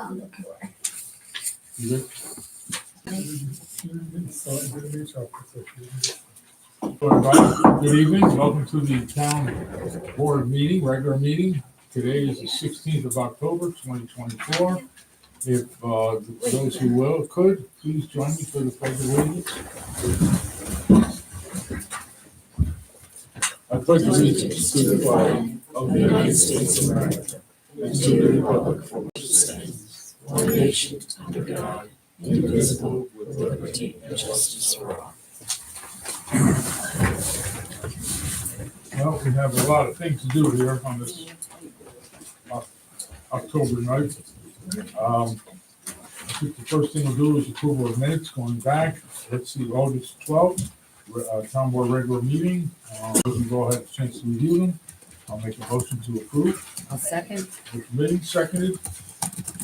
on the floor. You good? Good evening, welcome to the town board meeting, regular meeting. Today is the 16th of October, 2024. If those who could, please join me for the pledge of allegiance. I pledge allegiance to the flag of the United States of America and to the republic for which it stands, one nation under God, indivisible, with liberty and justice for all. Well, we have a lot of things to do here on this October night. I think the first thing we'll do is approval of minutes going back. Let's see, August 12th, town board regular meeting. We can go ahead and chance to review them. I'll make a motion to approve. I'll second. Motion made, seconded.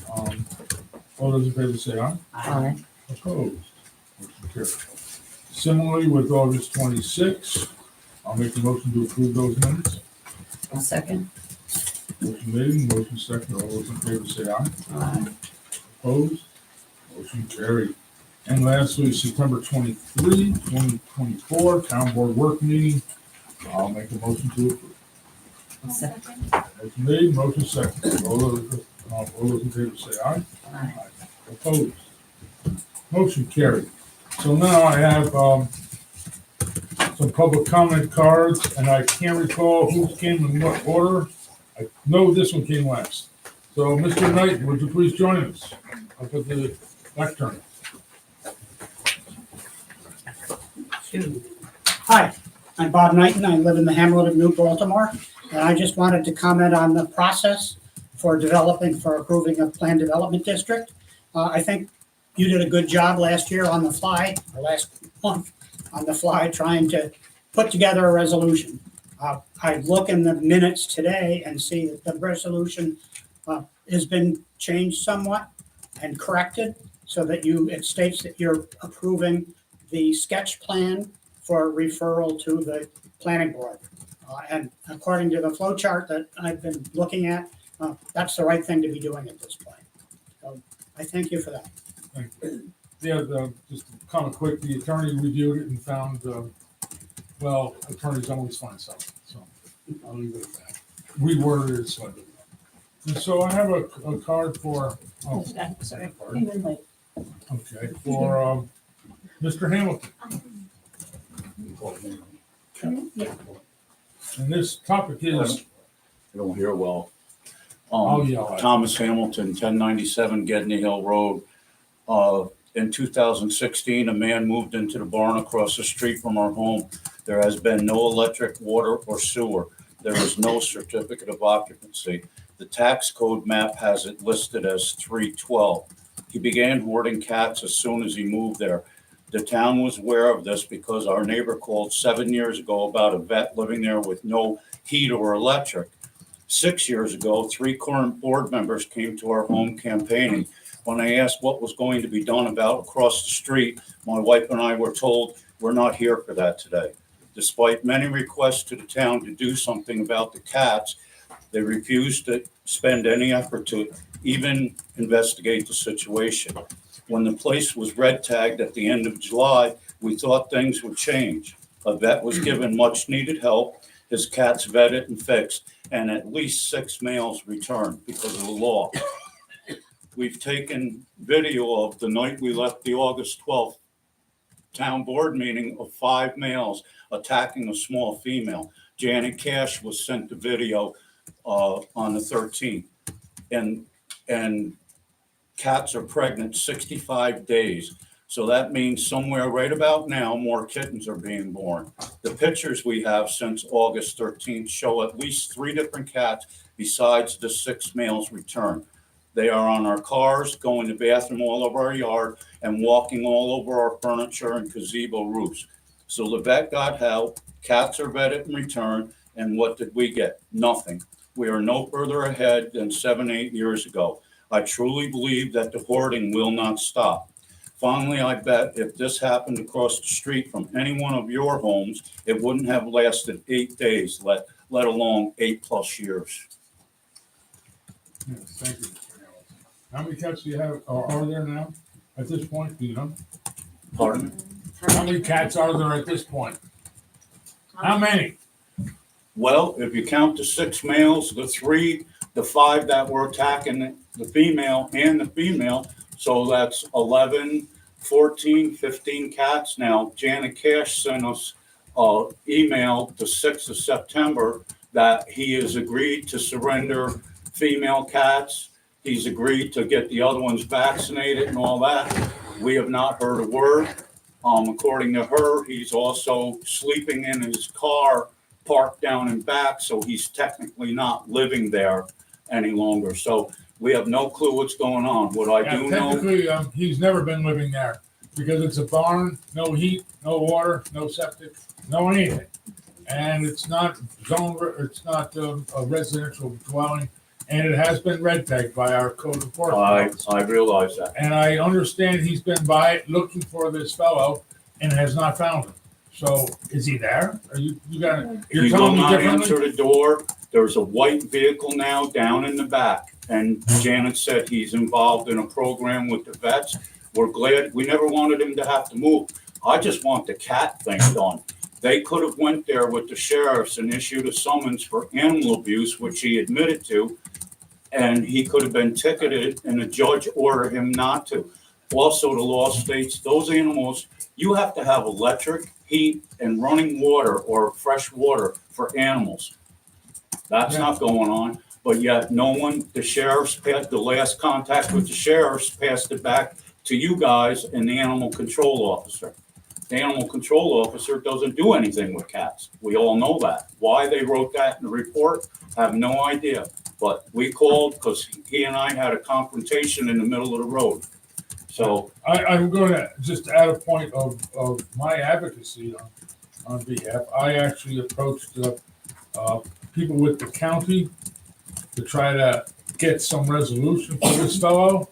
All those in favor say aye. Aye. Opposed? Motion carried. Similarly with August 26th, I'll make a motion to approve those minutes. I'll second. Motion made, motion seconded. All those in favor say aye. Aye. Opposed? Motion carried. And lastly, September 23, 2024, town board work meeting. I'll make a motion to approve. I'll second. Motion made, motion seconded. All those in favor say aye. Aye. Opposed? Motion carried. So now I have some public comment cards, and I can't recall who came in what order. I know this one came last. So, Mr. Knight, would you please join us up at the lectern? Hi, I'm Bob Knighton. I live in the hamlet of New Baltimore, and I just wanted to comment on the process for approving a planned development district. I think you did a good job last year on the fly, or last month on the fly, trying to put together a resolution. I look in the minutes today and see that the resolution has been changed somewhat and corrected so that it states that you're approving the sketch plan for referral to the planning board. And according to the flow chart that I've been looking at, that's the right thing to be doing at this point. So I thank you for that. Thank you. Yeah, just kind of quick, the attorney reviewed it and found, well, attorneys always find something, so I'll leave it at that. Reworded it slightly. And so I have a card for, Sorry. okay, for Mr. Hamilton. And this topic is, I don't hear well. I'll yell at it. Thomas Hamilton, 1097 Gedney Hill Road. In 2016, a man moved into the barn across the street from our home. There has been no electric, water, or sewer. There is no certificate of occupancy. The tax code map has it listed as 312. He began hoarding cats as soon as he moved there. The town was aware of this because our neighbor called 7 years ago about a vet living there with no heat or electric. 6 years ago, 3 current board members came to our home campaigning. When I asked what was going to be done about across the street, my wife and I were told, we're not here for that today. Despite many requests to the town to do something about the cats, they refused to spend any effort to even investigate the situation. When the place was red tagged at the end of July, we thought things would change. A vet was given much needed help, his cats vetted and fixed, and at least 6 males returned because of the law. We've taken video of the night we left the August 12th town board meeting of 5 males attacking a small female. Janet Cash was sent the video on the 13th. And cats are pregnant 65 days. So that means somewhere right about now, more kittens are being born. The pictures we have since August 13th show at least 3 different cats besides the 6 males returned. They are on our cars, going to the bathroom all over our yard, and walking all over our furniture and gazebo roofs. So the vet got help, cats are vetted and returned, and what did we get? Nothing. We are no further ahead than 7-8 years ago. I truly believe that the hoarding will not stop. Finally, I bet if this happened across the street from any one of your homes, it wouldn't have lasted 8 days, let alone 8+ years. yes, thank you, Mr. Hamilton. How many cats do you have, or are there now, at this point, do you know? Pardon me? How many cats are there at this point? How many? Well, if you count the 6 males, the 5 that were attacking the female and the female, so that's 11, 14, 15 cats now. Janet Cash sent us an email the 6th of September that he has agreed to surrender female cats. He's agreed to get the other ones vaccinated and all that. We have not heard a word. According to her, he's also sleeping in his car parked down in back, so he's technically not living there any longer. So we have no clue what's going on. What I do know, Technically, he's never been living there because it's a barn, no heat, no water, no septic, no anything. And it's not a residential dwelling, and it has been red tagged by our code enforcement. I realize that. And I understand he's been by it looking for this fellow and has not found him. So is he there? You're He telling will me not differently? answer the door. There's a white vehicle now down in the back. And Janet said he's involved in a program with the vets. We're glad, we never wanted him to have to move. I just want the cat thing done. They could have went there with the sheriffs and issued a summons for animal abuse, which he admitted to, and he could have been ticketed and a judge ordered him not to. Also, the law states those animals, you have to have electric, heat, and running water or fresh water for animals. That's not going on, but yet no one, the sheriffs, the last contact with the sheriffs passed it back to you guys and the animal control officer. The animal control officer doesn't do anything with cats. We all know that. Why they wrote that in the report, I have no idea. But we called because he and I had a confrontation in the middle of the road. So I'm going to just add a point of my advocacy on behalf. I actually approached people with the county to try to get some resolution for this fellow.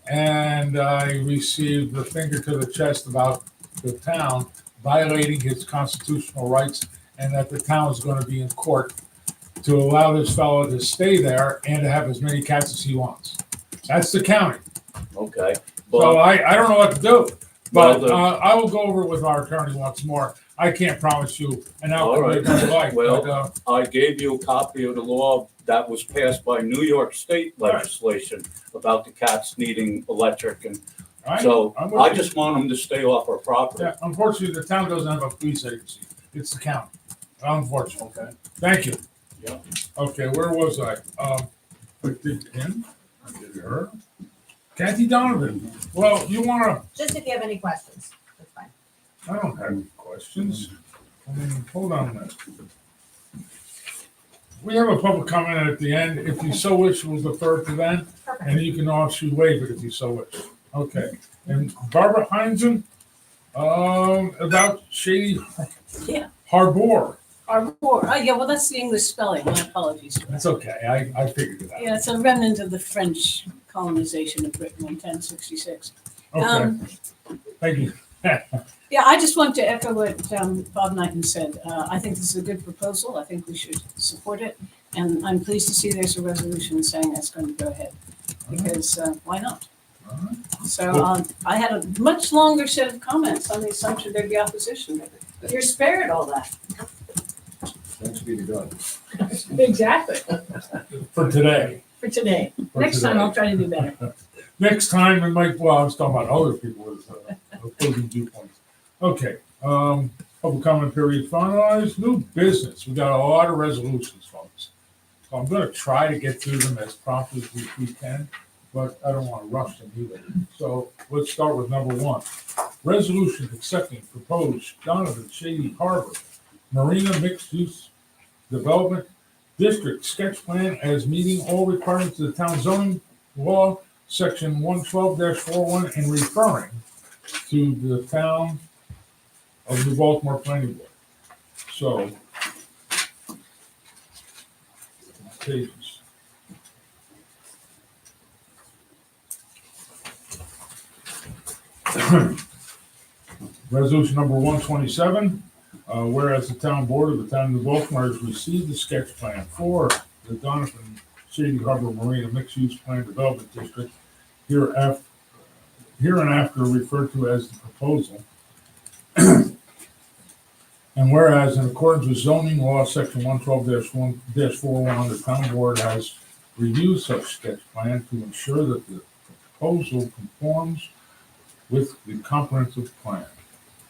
And I received the finger to the chest about the town violating his constitutional rights and that the town is going to be in court to allow this fellow to stay there and to have as many cats as he wants. That's the county. okay, So but I don't know what to do, Well, but I will go over it with our attorney once more. I can't promise you an outcome All you're right. gonna like, Well, but, I gave you a copy of the law that was passed by New York State legislation about the cats needing electric, and so I'm with I you. just want them to stay off our property. Yeah, unfortunately, the town doesn't have a police agency. It's the county. Unfortunately. Okay. Thank you. Yeah. Okay, where was I? But did him? Did her? Kathy Donovan. Well, you wanna, Just if you have any questions, that's fine. I don't have any questions. Hold on a minute. We have a public comment at the end. If you so wish, we'll defer to then, Perfect. and you can also waive it if you so wish. Okay. And Barbara Heinzen, about Shady Yeah. Harbor. Arbor, yeah, well, that's the English spelling, my apologies. That's okay. I figured it out. Yeah, it's a remnant of the French colonization of Britain in 1066. Okay, thank you. Yeah, I just want to echo what Bob Knighton said. I think this is a good proposal. I think we should support it. And I'm pleased to see there's a resolution saying that's going to go ahead, because why not? So I had a much longer set of comments on the assumption there'd be opposition, but you're spared all that. Thanks be to God. Exactly, For today. for today. For Next time today. I'll try to do better. Next time, it might, well, I was talking about other people with opposing viewpoints. Okay, public comment period finalized, new business. We got a lot of resolutions, folks. So I'm gonna try to get through them as promptly as we can, but I don't wanna rush them either. So let's start with number 1. Resolution accepting proposed Donovan Shady Harbor Marina Mixed Use Development District Sketch Plan as meeting all requirements of the town zoning law, section 112-41, and referring to the town of New Baltimore Planning Board. So, pages. Resolution number 127, whereas the town board of the town of New Baltimore has received the sketch plan for the Donovan Shady Harbor Marina Mixed-Use Plan Development District, hereinafter referred to as the proposal. And whereas in accordance with zoning law, section 112-1-41, the town board has reviewed such sketch plan to ensure that the proposal conforms with the comprehensive plan.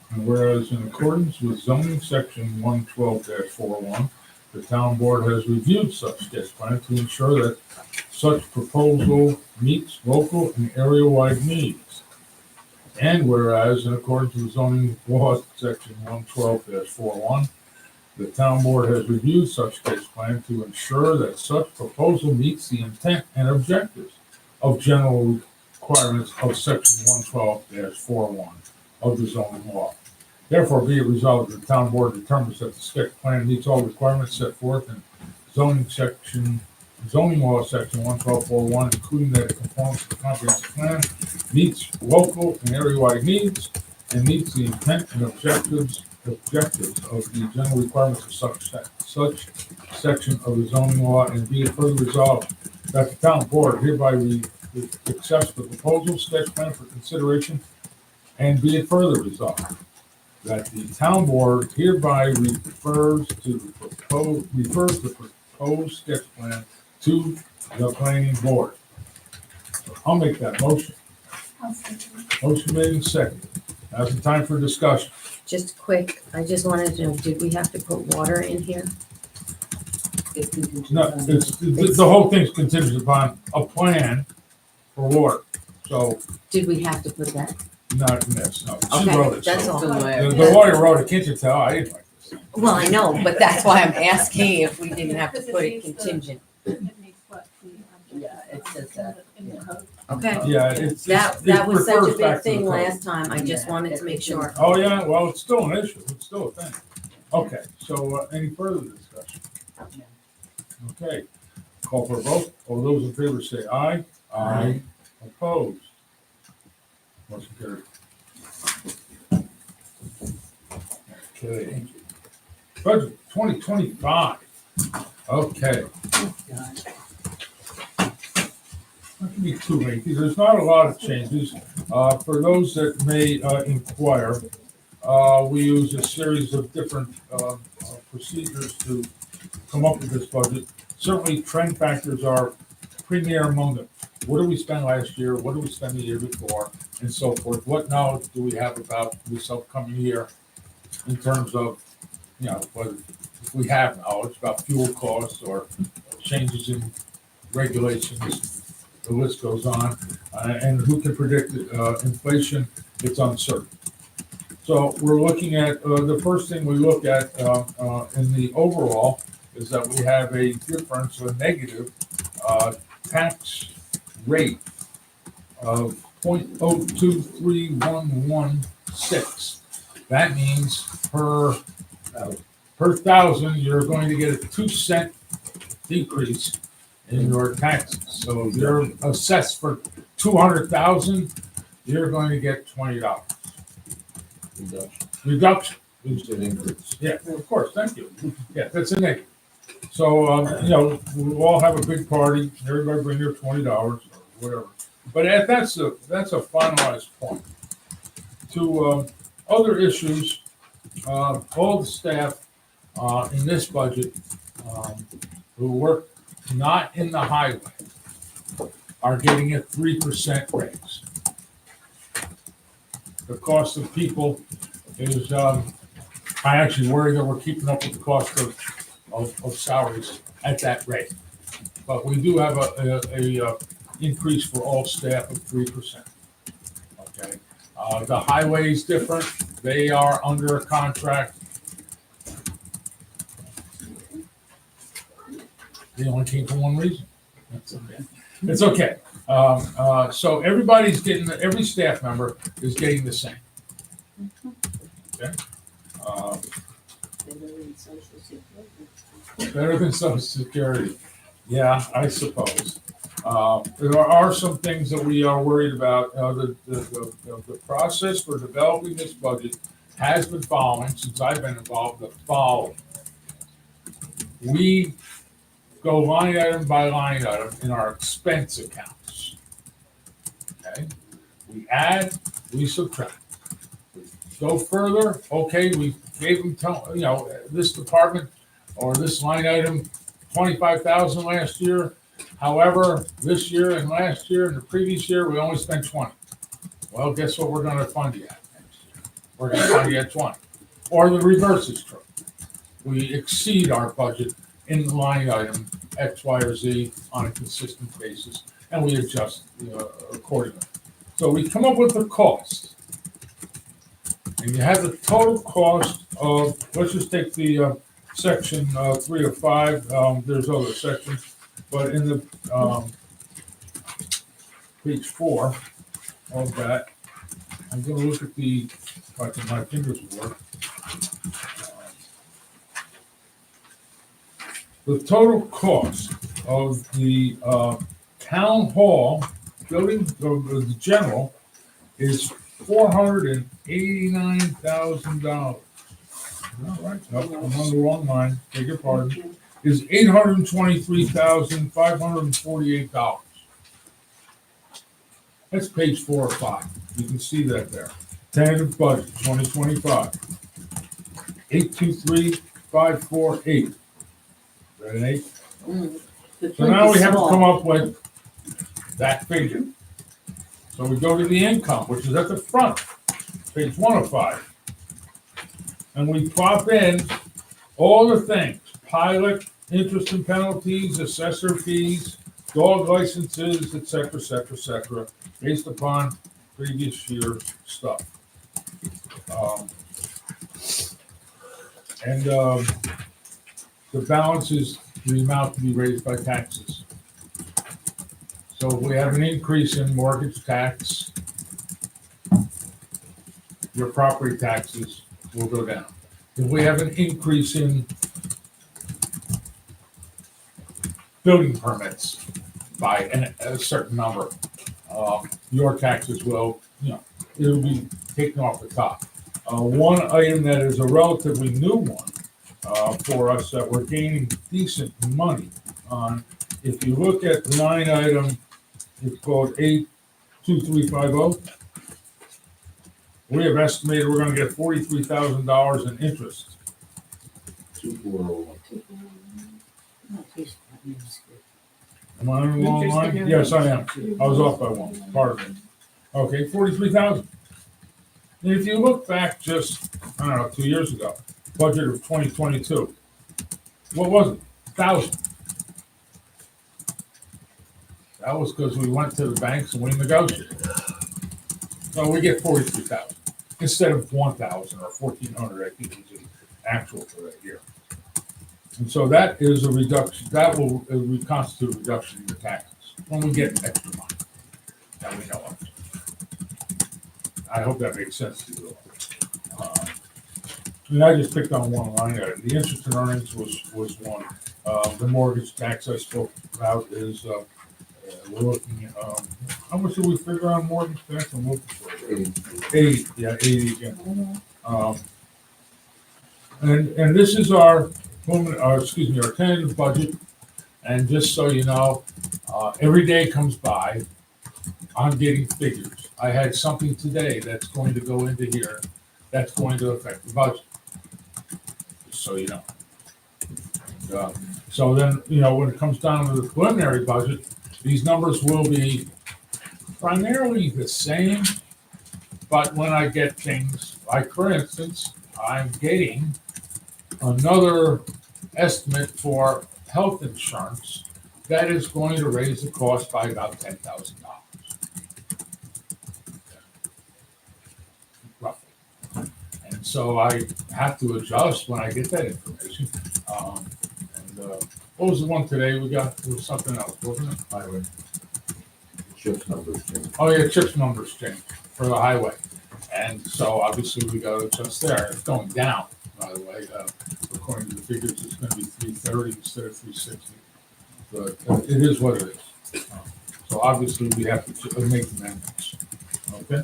And whereas in accordance with zoning section 112-41, the town board has reviewed such sketch plan to ensure that such proposal meets local and area-wide needs. And whereas in accordance with zoning law section 112-41, the town board has reviewed such sketch plan to ensure that such proposal meets the intent and objectives of general requirements of section 112-41 of the zoning law. Therefore, be it resolved that the town board determines that the sketch plan meets all requirements set forth in zoning law section 112-41, including that it conforms to the comprehensive plan, meets local and area-wide needs, and meets the intent and objectives of the general requirements of such section of the zoning law, and be it further resolved that the town board hereby accepts the proposal sketch plan for consideration, and be it further resolved that the town board hereby refers the proposed sketch plan to the planning board. I'll make that motion. Motion made and seconded. Now's the time for discussion. Just quick, I just wanted to know, did we have to put water in here? No, the whole thing's contingent upon a plan for water. So, Did we have to put that? not in this, no. She Okay, wrote it. that's so- all. The lawyer wrote it, can't you tell? I didn't write this. Well, I know, but that's why I'm asking if we didn't have to put it contingent. It meets what the, Yeah, it says that. in the code. Okay. Yeah, it's. That it was such a refers big back to the thing code. last time. I just wanted to make sure. Oh, yeah, well, it's still an issue, it's still a thing. Okay, so, any further discussion? Okay, call for a vote, all those in favor say aye. Aye. Opposed? Motion carried. Okay. Budget 2025, okay. Not gonna be too lengthy, there's not a lot of changes. For those that may inquire, we use a series of different procedures to come up with this budget. Certainly, trend factors are premier among them. What did we spend last year? What did we spend the year before? And so forth. What knowledge do we have about this upcoming year in terms of, whether if we have knowledge about fuel costs or changes in regulations, the list goes on. And who can predict inflation? It's uncertain. So we're looking at, the first thing we look at in the overall is that we have a difference, a negative tax rate of 0.023116. That means per thousand, you're going to get a 2-cent decrease in your taxes. So if you're assessed for 200,000, you're going to get $20. Reduction. Yeah, of course, thank you. Yeah, that's a negative. So, we'll all have a big party, everybody bring their $20 or whatever. But that's a finalized point. To other issues, all the staff in this budget who work not in the highway are getting a 3% raise. The cost of people is, I actually worry that we're keeping up with the cost of salaries at that rate. But we do have a increase for all staff of 3%. Okay, the highway is different. They are under a contract. They only came for one reason. That's okay. It's okay. So everybody's getting, every staff member is getting the same. Okay. Better than Social Security. Yeah, I suppose. There are some things that we are worried about. The process for developing this budget has been following, since I've been involved, the following. We go line item by line item in our expense accounts. Okay? We add, we subtract. We go further, okay, we gave them, this department or this line item, 25,000 last year. However, this year and last year and the previous year, we only spent 20. Well, guess what we're gonna fund you at next year? We're gonna fund you at 20. Or the reverse is true. We exceed our budget in the line item X, Y, or Z on a consistent basis, and we adjust accordingly. So we come up with the cost. And you have the total cost of, let's just take the section 3 of 5, there's other sections, but in the page 4 of that, I'm gonna look at if I can, my fingers work. The total cost of the town hall building, the general, is $489,000. All right, no, I'm on the wrong line, beg your pardon, is $823,548. That's page 4 or 5. You can see that there. Tentative budget, 2025. 823,548. Is that an 8? So now we have to come up with that figure. So we go to the income, which is at the front, page 1 of 5. And we plop in all the things, pilot, interest and penalties, assessor fees, dog licenses, et cetera, based upon previous year's stuff. The balance is the amount to be raised by taxes. So if we have an increase in mortgage tax, your property taxes will go down. If we have an increase in building permits by a certain number, your taxes will, it'll be taken off the top. One item that is a relatively new one for us that we're gaining decent money on, if you look at the line item, it's called 82350. We have estimated we're gonna get $43,000 in interest. 2401. Am I on the wrong line? Yes, I am. I was off by one, pardon me. Okay, 43,000. And if you look back just, 2 years ago, budget of 2022, what was it? 1,000. That was because we went to the banks and we negotiated. So we get 43,000 instead of 1,000 or 1,400, I think is the actual for that year. And so that is a reduction, that will constitute a reduction in the taxes when we get extra money that we know of. I hope that makes sense to you. And I just picked on one line item. The interest and earnings was one. The mortgage tax I spoke about is, we're looking at, how much did we figure on mortgage tax? I'm looking for it. 80, yeah, 80 again. And this is our tentative budget. And just so you know, every day comes by, I'm getting figures. I had something today that's going to go into here that's going to affect the budget. Just so you know. So then, when it comes down to the preliminary budget, these numbers will be primarily the same, but when I get things, like for instance, I'm getting another estimate for health insurance that is going to raise the cost by about $10,000. Roughly. And so I have to adjust when I get that information. What was the one today we got? It was something else, wasn't it? Highway. Chips numbers change. Oh, yeah, CHIPS numbers change for the highway. And so obviously we got to adjust there. It's going down, by the way. According to the figures, it's going to be 330 instead of 360. But it is what it is. So obviously we have to make amendments. Okay?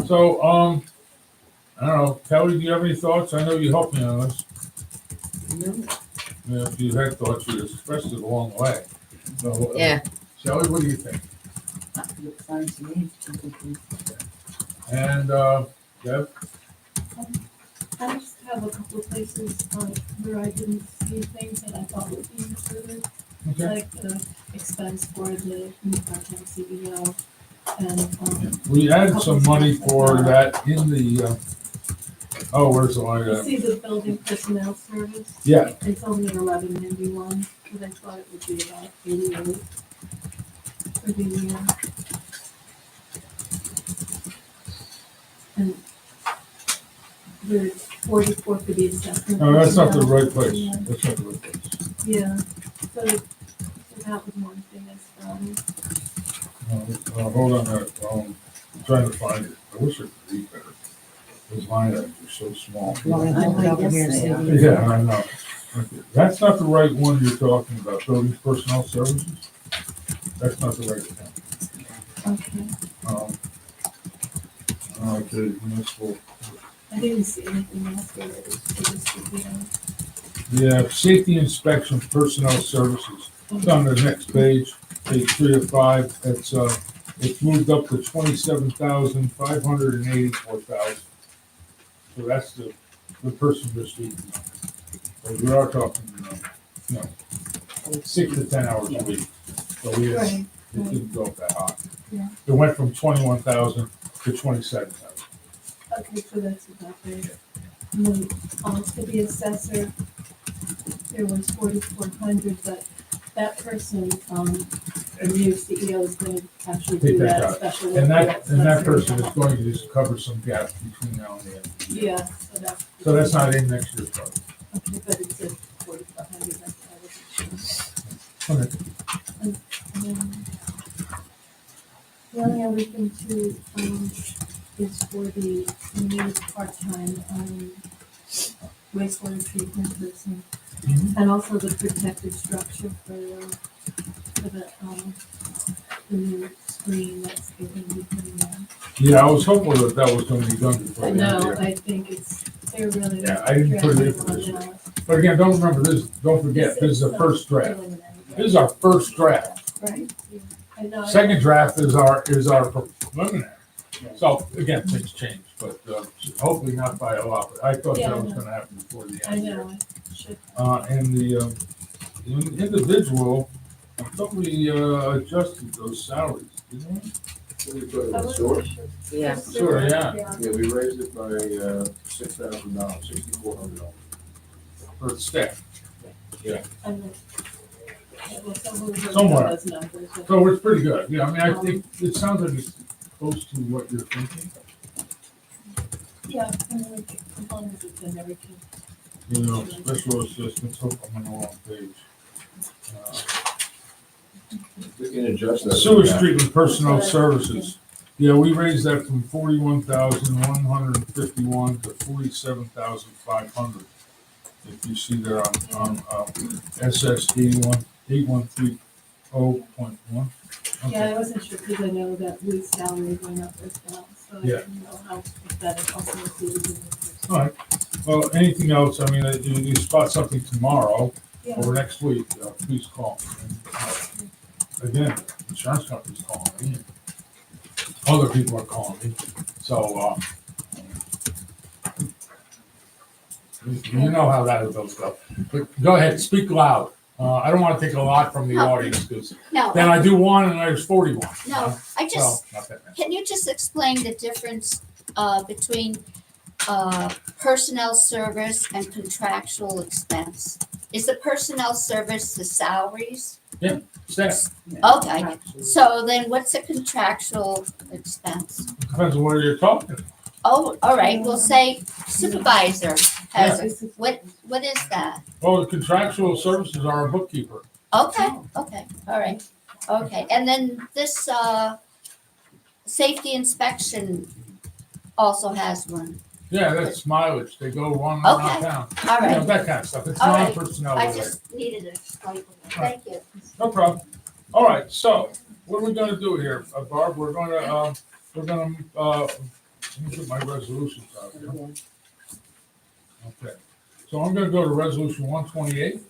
So, I don't know. Kelly, do you have any thoughts? I know you helped me on this. If you had thoughts, you expressed it along the way. So, Yeah. Shelley, what do you think? Looks fine to me. And, Deb? I just have a couple of places where I didn't see things that I thought would be included, Okay. like the expense for the new part-time CEO and, We added some money for that in the, where's the line? you see the building personnel service? Yeah, It's only 1191, but I thought it would be about 88 for the year. And there's 44 for the assessment. no, that's not the personnel. right place. Yeah. That's not the right place. Yeah, so that was one thing I saw. Hold on a minute, I'm trying to find it. I wish I could read better. Those line items are so small. Want me to hold it over here, Yes, they so- are. Yeah, I know. Okay. That's not the right one you're talking about, buildings personnel services? That's not the right account. Okay, Um, Okay, municipal, I didn't see anything else there, it was for this, you know. yeah, safety inspection personnel services. It's on the next page, page 3 of 5. It's moved up to 27,584,000. So that's the person you're speaking of. So we are talking, 6 to 10 hours a week. So we didn't, Right, it didn't go up that high. Yeah. It went from 21,000 to 27,000. okay, so that's about there. And then, for the assessor, there was 4,400, but that person, the new CEO is gonna actually Take do that that out. special. And work, that so that's person very is going to just cover some gaps between now and the end. of the year. Yeah, So that's not in next year's budget. okay, but it's at 4,500, that's what I wasn't sure. Okay. The only other thing too, is for the new part-time, wastewater treatment person. Mhm. And also the protective structure for the new screen that's going to be coming in. Yeah, I was hopeful that that was gonna be done before I the end of the know, year. I think they're really. Yeah, I didn't put it in for this week. But again, don't remember this, don't forget, this is the first draft. This is our first draft. Right, yeah. I know. Second draft is our preliminary. So again, things change, but hopefully not by a lot. But I thought Yeah, I that was know. gonna happen before the I end of the year. know, I should. And the individual, I thought we adjusted those salaries, didn't we? I wasn't sure. Yeah. Sure, yeah. Yeah, we raised it by $6,000, $6,400. For the staff. I know. Yeah, well, someone who Somewhere. knows numbers, but- So it's pretty good. Yeah, I mean, I think it sounds like it's close to what you're thinking. Yeah, I mean, like, as long as it's in everything. You know, special assistants, hope I'm on the wrong page. We can adjust that. Sewage treatment personnel services. Yeah, we raised that from 41,151 to 47,500. If you see there on SS 8130.1. Yeah, I wasn't sure because I know that Lou's salary went up as well, so I Yeah. didn't know how, if that is also included in this. All right. Well, anything else, I mean, you spot something tomorrow Yeah, or next week, please call. And, again, insurance companies calling me. Other people are calling me. So, you know how that is, those stuff. But go ahead, speak loud. I don't want to take a lot from the audience because No, then I do one and there's 41. no, I just, Well, not that many. can you just explain the difference between personnel service and contractual expense? Is the personnel service the salaries? Staff, Okay, so then what's the contractual expense? depends on where you're talking. Oh, all right, we'll say supervisor has, this is- what is that? Well, the contractual services are a bookkeeper. Okay, all right, okay, and then this safety inspection also has one, Yeah, that's mileage. They go one around Okay. town. all You know, right, that kind of stuff. It's All right. non-personnel I related. just needed a slight, thank you. No problem. All right, so what are we gonna do here, Barb? We're gonna, let me get my resolutions out here. Okay, so I'm gonna go to resolution 128.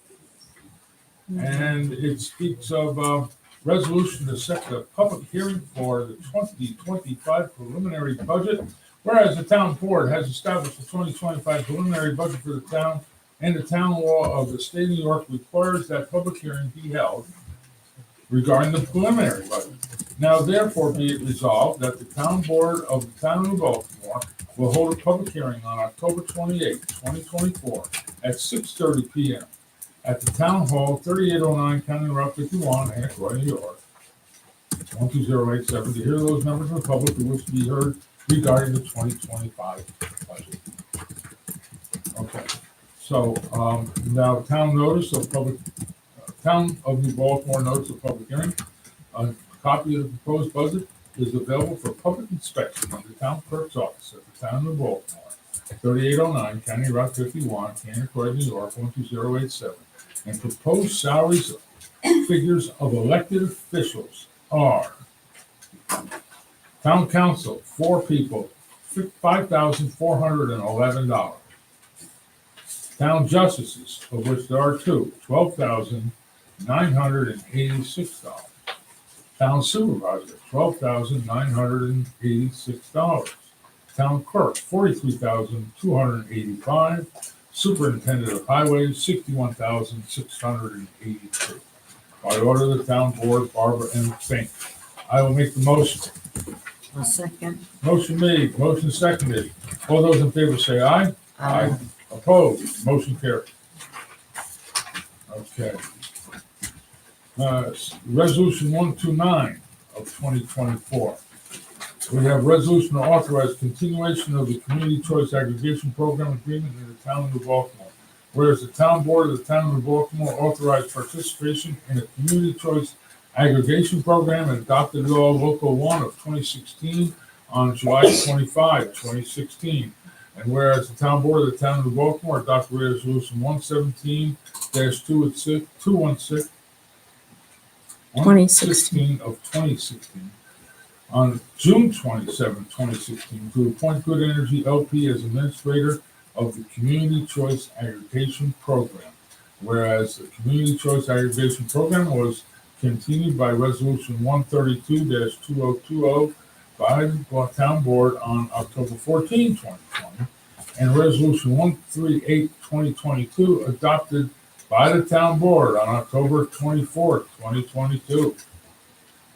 And it speaks of, resolution to set the public hearing for the 2025 preliminary budget. Whereas the town board has established the 2025 preliminary budget for the town, and the town law of the state of New York requires that public hearing be held regarding the preliminary budget. Now therefore be it resolved that the town board of the town of Baltimore will hold a public hearing on October 28, 2024 at 6:30 PM at the Town Hall, 3809 County Route 51, Anacostia, New York, 12087, to hear those members of the public who wish to be heard regarding the 2025 budget. Okay, so now town notice of public, Town of New Baltimore notice of public hearing. A copy of the proposed budget is available for public inspection in the town clerk's office at the Town of Baltimore, 3809 County Route 51, Anacostia, New York, 12087. And proposed salaries figures of elected officials are: town council, 4 people, $5,411. Town justices, of which there are 2, $12,986. Town supervisor, $12,986. Town clerk, $43,285. Superintendent of Highways, $61,682. By order of the town board, Barbara M. Fink. I will make the motion. A second. Motion made, motion seconded. All those in favor say aye. Opposed, motion carried. Okay. Resolution 129 of 2024. We have resolution to authorize continuation of the Community Choice Aggregation Program agreement in the town of New Baltimore. Whereas the town board of the town of New Baltimore authorized participation in a Community Choice Aggregation Program and adopted law local 1 of 2016 on July 25, 2016. And whereas the town board of the town of New Baltimore adopted resolution 117-216 116 of 2016 on June 27, 2016, to appoint Good Energy LP as administrator of the Community Choice Aggregation Program. Whereas the Community Choice Aggregation Program was continued by Resolution 132-2020 by the Town Board on October 14, 2020, and Resolution 138-2022 adopted by the Town Board on October 24, 2022.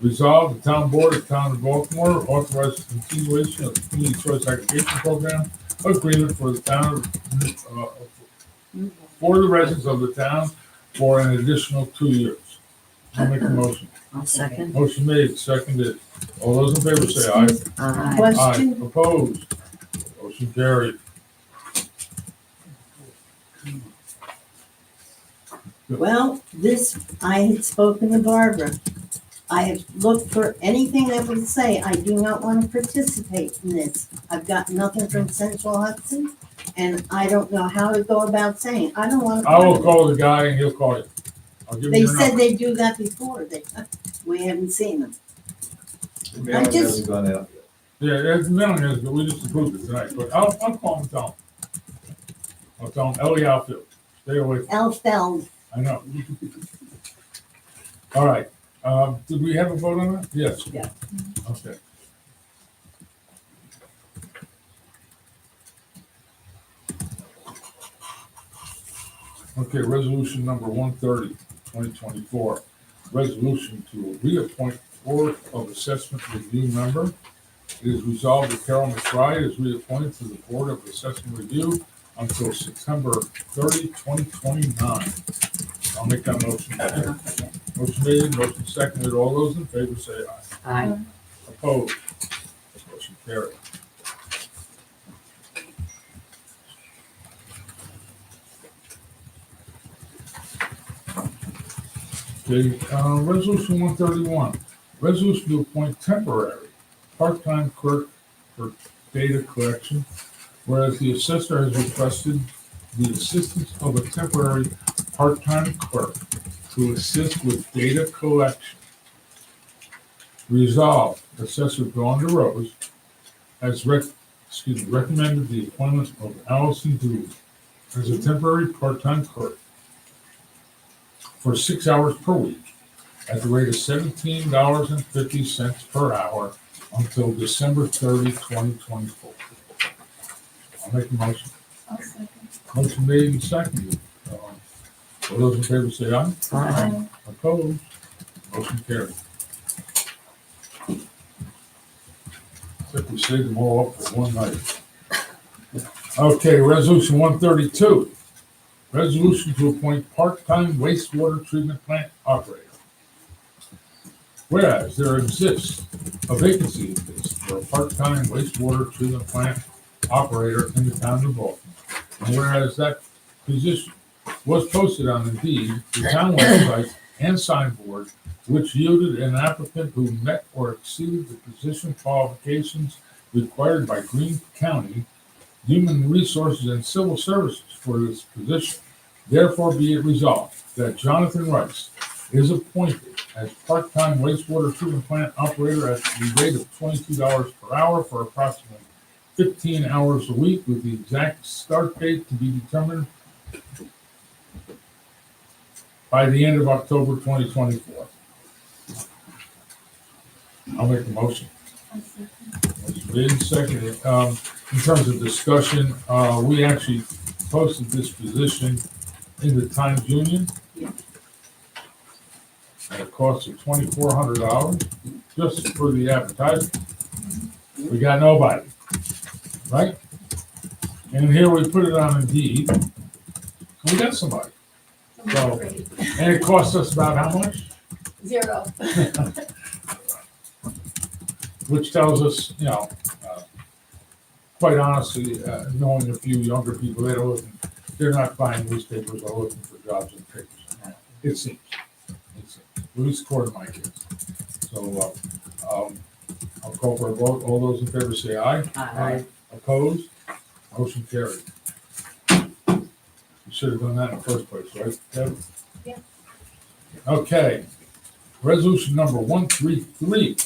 Resolved, the Town Board of the Town of Baltimore authorizes the continuation of the Community Choice Aggregation Program agreement for the town, for the residents of the town for an additional 2 years. I'll make the motion. A second. Motion made, seconded. All those in favor say aye. Aye. Question, Aye. Opposed? Motion carried. Well, this, I had spoken to Barbara. I have looked for anything that would say I do not want to participate in this. I've got nothing from Central Hudson, and I don't know how to go about saying, I don't want to. I will call the guy and he'll call you. I'll give you They your said number. they do that before, we haven't seen them. The mailing hasn't gone out yet. Yeah, it's mailing is, but we just approved it tonight, but I'll call him and tell him. I'll tell him, Ellie Outfield, stay away. Elfeld, I know. All right, did we have a vote on that? Yes. Yeah. Okay. Okay, resolution number 130, 2024. Resolution to reappoint Board of Assessment Review member. It is resolved that Carol McBride is reappointed to the Board of Assessment Review until September 30, 2029. I'll make that motion. Motion made, motion seconded. All those in favor say aye. Aye. Opposed? Motion carried. Okay, resolution 131, resolution to appoint temporary part-time clerk for data collection, whereas the assessor has requested the assistance of a temporary part-time clerk to assist with data collection. Resolved, Assessor Dawn DeRose has recommended the appointment of Allison Dooley as a temporary part-time clerk for 6 hours per week at the rate of $17.50 per hour until December 30, 2024. I'll make a motion. I'll second. Motion made and seconded. All those in favor say aye. Aye. Opposed? Motion carried. I think we saved them all up for one night. Okay, resolution 132. Resolution to appoint part-time wastewater treatment plant operator. Whereas there exists a vacancy exists for a part-time wastewater treatment plant operator in the town of Baltimore. And whereas that position was posted on Indeed, the town website, and signboard, which yielded an applicant who met or exceeded the position qualifications required by Greene County Human Resources and Civil Services for this position. Therefore be it resolved that Jonathan Rice is appointed as part-time wastewater treatment plant operator at the rate of $22 per hour for approximately 15 hours a week, with the exact start date to be determined by the end of October 2024. I'll make the motion. I'll second. Motion made and seconded. In terms of discussion, we actually posted this position in the Times Union at a cost of $2,400 just for the advertisement. We got nobody, right? And here we put it on Indeed. We got somebody. So, and it cost us about how much? Zero. Which tells us, quite honestly, knowing a few younger people, they're not buying newspapers or looking for jobs in papers. It seems, at least according to my kids. So, I'll call for a vote. All those in favor say aye. Aye. Opposed? Motion carried. You should have done that in the first place, right, Deb? Yeah. Okay. Resolution number 133.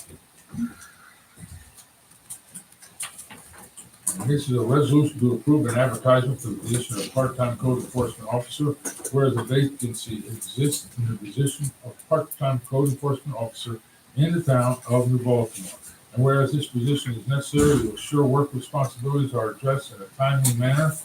This is a resolution to approve an advertisement for the position of part-time code enforcement officer, where the vacancy exists in the position of part-time code enforcement officer in the town of New Baltimore. And whereas this position is necessary to ensure work responsibilities are addressed in a timely manner,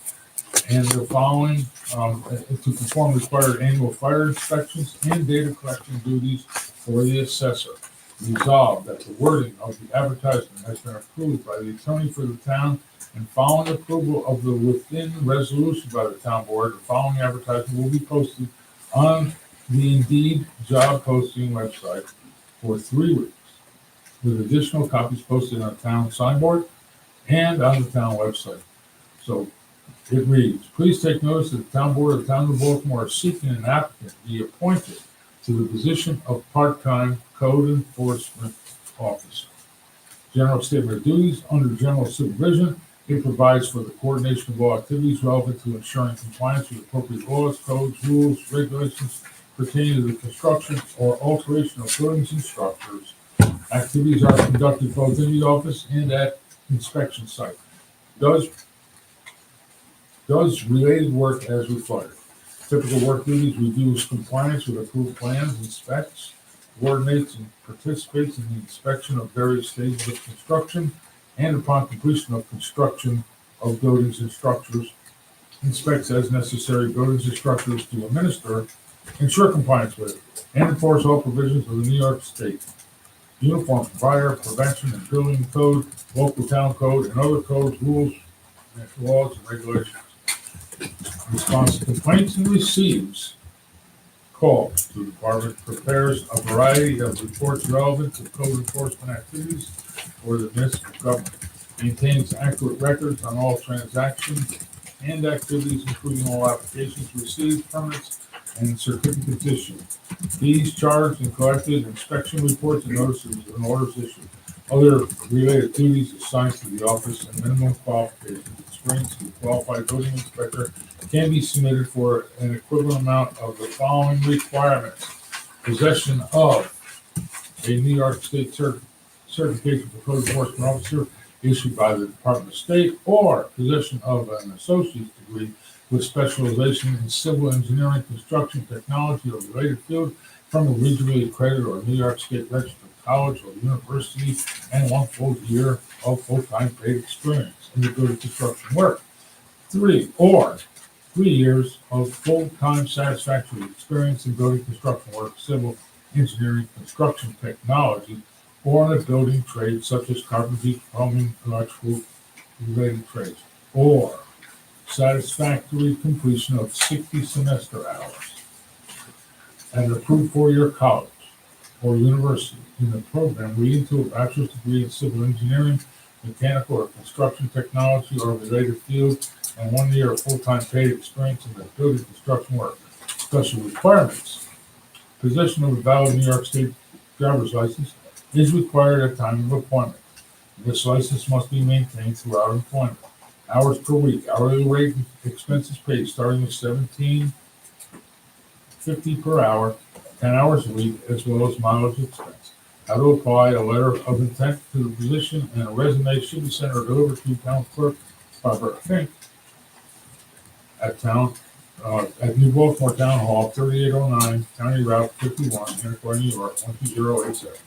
and the following, to perform required annual fire inspections and data collection duties for the assessor. Resolved that the wording of the advertisement has been approved by the attorney for the town, and following approval of the within resolution by the town board, the following advertisement will be posted on the Indeed job posting website for 3 weeks, with additional copies posted on the town signboard and on the town website. So it reads, please take notice that the town board of the town of Baltimore is seeking an applicant to be appointed to the position of part-time code enforcement officer. General statement of duties: under general supervision, it provides for the coordination of all activities relevant to ensuring compliance with appropriate laws, codes, rules, regulations pertaining to the construction or alteration of buildings and structures. Activities are conducted both in the office and at inspection site. Does related work as required. Typical work duties: reviews compliance with approved plans, inspects, coordinates, and participates in the inspection of various stages of construction, and upon completion of construction of buildings and structures, inspects as necessary buildings and structures to administer, ensure compliance with, and enforce all provisions of the New York State Uniform Fire Prevention and Building Code, local town code, and other codes, rules, and laws, and regulations. Response to complaints and receives calls. The department prepares a variety of reports relevant to code enforcement activities for the municipal government. Maintains accurate records on all transactions and activities, including all applications received, permits, and certificates issued. Fees charged and collected, inspection reports and notices and orders issued. Other related duties assigned to the office and minimum qualifications. Experience to a qualified building inspector can be submitted for an equivalent amount of the following requirements: possession of a New York State certification for code enforcement officer issued by the Department of State, or possession of an associate's degree with specialization in civil engineering, construction, technology, or related field from a regionally accredited or New York State registered college or university, and 1 full year of full-time paid experience in the building construction work. 3, or 3 years of full-time satisfactory experience in building construction work, civil engineering, construction technology, or in a building trade such as carpentry, plumbing, electrical related trades, or satisfactory completion of 60 semester hours at an approved 4-year college or university in the program leading to a bachelor's degree in civil engineering, mechanical or construction technology or related field, and 1 year of full-time paid experience in the building construction work. Special requirements. Possession of a valid New York State driver's license is required at time of appointment. This license must be maintained throughout employment. Hours per week, hourly rate, expenses paid, starting with $17.50 per hour, 10 hours a week, as well as mileage expense. How to apply: a letter of intent to the position and a resume should be sent or delivered to Town Clerk Barbara Fink at New Baltimore Town Hall, 3809 County Route 51, Iroquois, New York, 12087,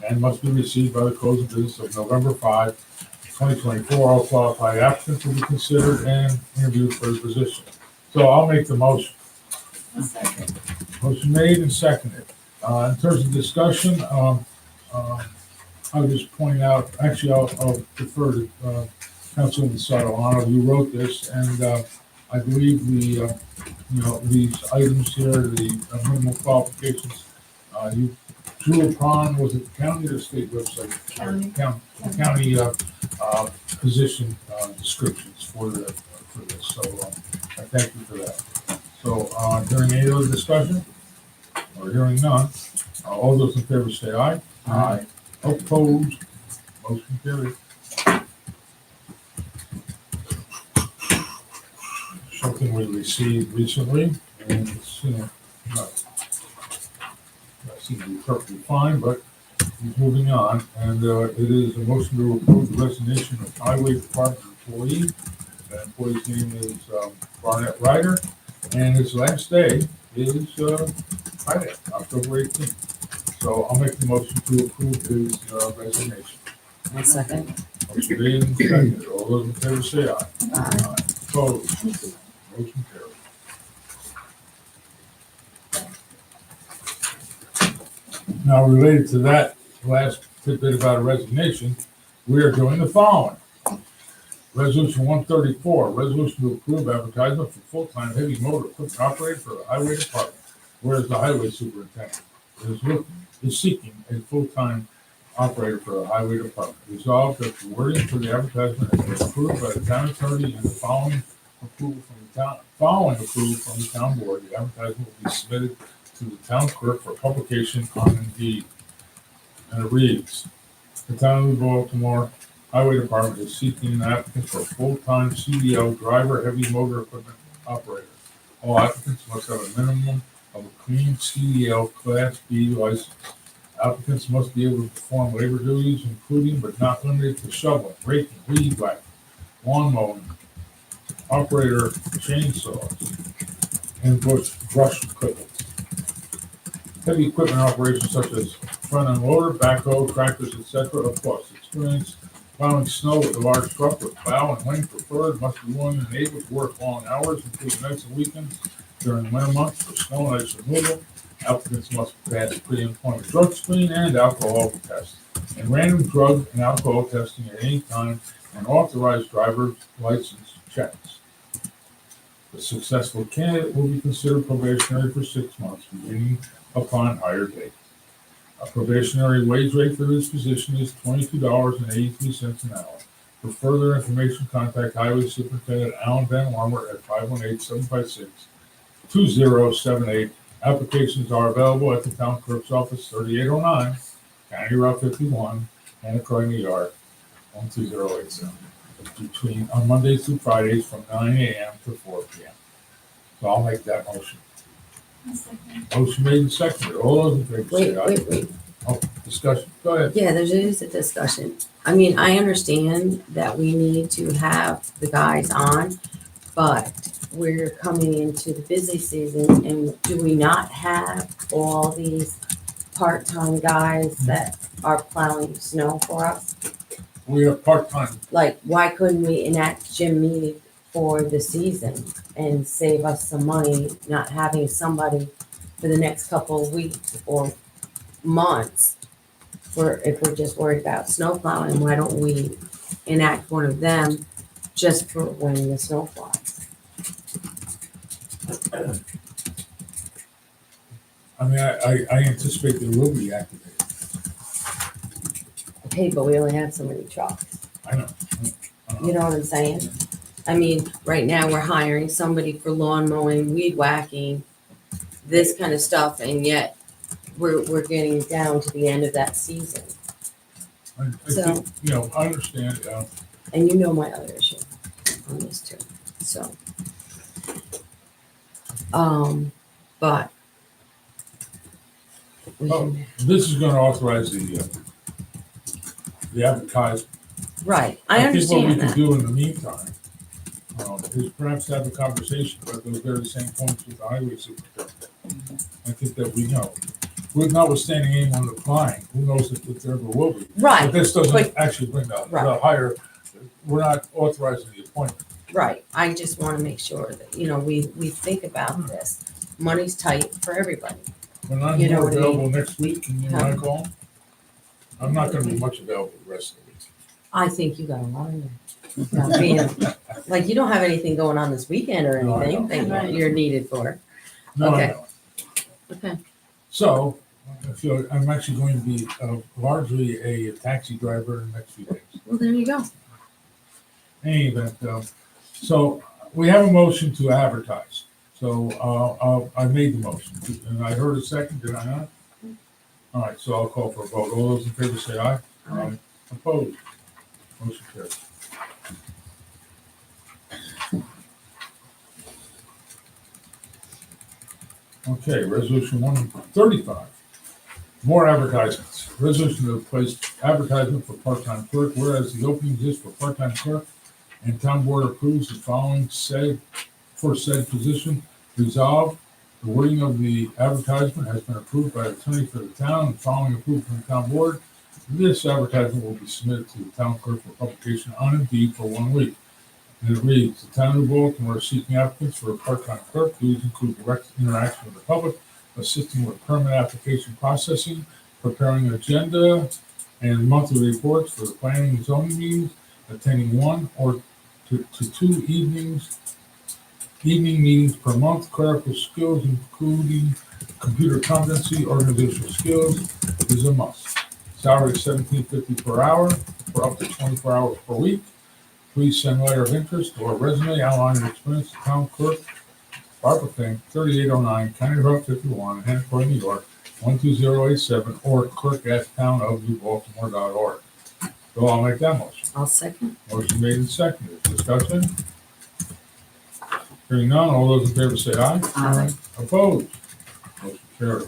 and must be received by the close of business of November 5, 2024. All qualified applicants will be considered and interviewed for the position. So I'll make the motion. A second. Motion made and seconded. In terms of discussion, I'll just point out, actually, I'll defer to Councilman Catalano. You wrote this, and I believe these items here, the minimum qualifications, you drew upon, was it the county or state website? County. County position descriptions for this. So I thank you for that. So during any other discussion, or hearing none, all those in favor say aye. Aye. Opposed, motion carried. Something we received recently, and it's, not seems to be perfectly fine, but he's moving on, and it is a motion to approve the resignation of highway department employee. That employee's name is Barnett Ryder, and his last day is Friday, October 18th. So I'll make the motion to approve his resignation. I'll second. Motion made and seconded. All those in favor say aye. Aye. Opposed? Motion carried. Now, related to that last tidbit about a resignation, we are doing the following. Resolution 134, resolution to approve advertisement for full-time heavy motor equipment operator for the highway department. Whereas the highway superintendent is seeking a full-time operator for the highway department. Resolved that the wording for the advertisement has been approved by the town attorney and the following approval from the town board, the advertisement will be submitted to the town clerk for publication on Indeed. And it reads, the town of Baltimore Highway Department is seeking an applicant for a full-time CDL driver heavy motor equipment operator. All applicants must have a minimum of a clean CDL Class B license. Applicants must be able to perform labor duties, including but not limited to shoveling, raking, weed whacking, lawn mowing, operator chainsaws, and brush equipment. Heavy equipment operations such as front end loader, backhoe, tractors, etc. Of course, experience plowing snow with a large truck with plow and wing preferred, must be willing and able to work long hours, including nights and weekends during winter months for snow and ice removal. Applicants must pass pre-employment drug screen and alcohol test, and random drug and alcohol testing at any time, and authorized driver's license checks. The successful candidate will be considered probationary for 6 months, beginning upon hire date. A probationary wage rate for this position is $22.83 an hour. For further information, contact Highway Superintendent Alan Van Warmer at 518-756-2078. Applications are available at the town clerk's office, 3809 County Route 51, Iroquois, New York, 12087. On Mondays through Fridays from 9 a.m. to 4 p.m. So I'll make that motion. A second. Motion made and seconded. All those in favor say Wait, aye. wait, wait. Oh, discussion, go ahead. Yeah, is a discussion. I mean, I understand that we need to have the guys on, but we're coming into the busy season and do we not have all these part-time guys that are plowing snow for us? We have part-time, Like, why couldn't we enact Jim Mead for the season and save us some money, not having somebody for the next couple of weeks or months? For if we're just worried about snow plowing, why don't we enact one of them just for when the snow flies? I mean, I anticipate they will be activated, Okay, but we only have so many trucks. I know. You know what I'm saying? I mean, right now we're hiring somebody for lawn mowing, weed whacking, this kind of stuff, and yet we're getting down to the end of that season. I think, you know, I understand, And you know my other issue on this too, so. But. We Oh. can, this is gonna authorize the advertisement. right, I think understand what we that. could do in the meantime, is perhaps have a conversation about those very same points with the highway superintendent. I think that we know. With notwithstanding anyone applying, who knows if there ever will be. But Right, this doesn't but- actually bring the Right. higher, we're not authorizing the appointment. right, I just wanna make sure that, you know, we think about this. Money's tight for everybody. When I'm You know more what I mean? available next week, can you and I call? I'm not gonna be much available the rest of the week. I think you got a lot in there. Not being- Like, you don't have anything going on this weekend or No, I anything don't. that you're needed for. No, I Okay. know. Okay. So, I feel I'm actually going to be largely a taxi driver in the next few days. Well, there you go. Any event, so we have a motion to advertise. So, I made the motion, and I heard a second, did I not? All right, so I'll call for a vote. All those in favor say aye. Aye. Opposed? Motion carries. Okay, resolution 135. More advertisements. Resolution to place advertisement for part-time clerk, whereas the opening exists for part-time clerk and town board approves the following said position. Resolved, the wording of the advertisement has been approved by the attorney for the town and following approval from the town board. This advertisement will be submitted to the town clerk for publication on Indeed for 1 week. And it reads, the town of Baltimore is seeking applicants for a part-time clerk. Duties include direct interaction with the public, assisting with permit application processing, preparing an agenda and monthly reports for the planning and zoning meetings, attending 1 or to 2 evening meetings per month. Clerical skills, including computer competency, organizational skills, is a must. Salary $17.50 per hour for up to 24 hours per week. Please send letter of interest or resume outlining your experience to town clerk, Barbara Fink, 3809 County Road 51, Hannaford, New York, 12087, or clerk@townofnewbaltimore.org. So I'll make that motion. I'll second. Motion made and seconded. Discussion? Hearing none, all those in favor say aye. Aye. Opposed? Motion carried.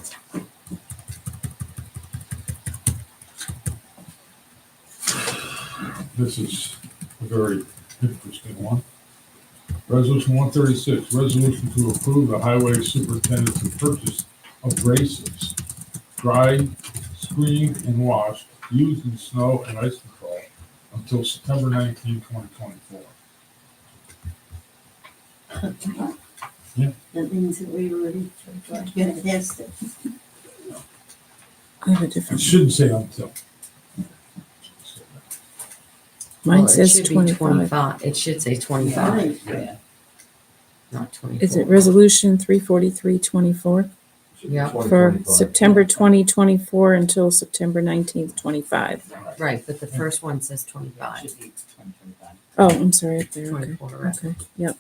This is a very interesting one. Resolution 136, resolution to approve the highway superintendent to purchase abrasives, dried, screened, and washed, used in snow and ice control until September 19, 2024. That means that we already get past it. I have a It different, shouldn't say until. mine Well, it says should be 25. It should say 25, Right. not 24. Is it resolution 34324 Yeah. for September 2024 until September 19th, 25? Right, but the first one says 25. Oh, I'm sorry, up there, okay. 24, right. Okay, yep.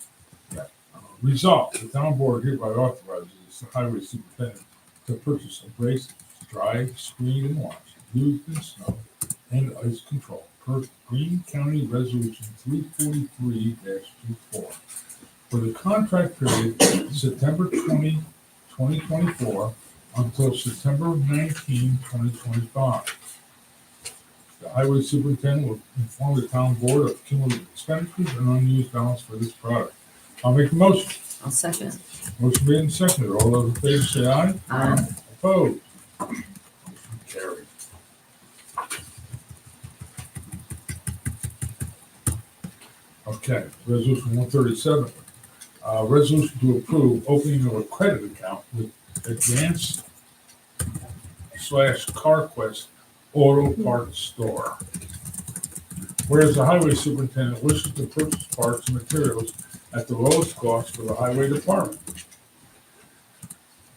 Resolved, the town board hereby authorizes the highway superintendent to purchase abrasives, dry, screened, and washed, used in snow and ice control per Greene County Resolution 343-24 for the contract period September 20, 2024 until September 19, 2025. The highway superintendent will inform the town board of cumulative expenditures and unused balance for this product. I'll make a motion. I'll second. Motion made and seconded. All those in favor say aye. Aye. Opposed? Motion carried. Okay, resolution 137. Resolution to approve opening of a credit account with Advance / CarQuest Auto Parts Store. Whereas the highway superintendent wishes to purchase parts and materials at the lowest cost for the highway department.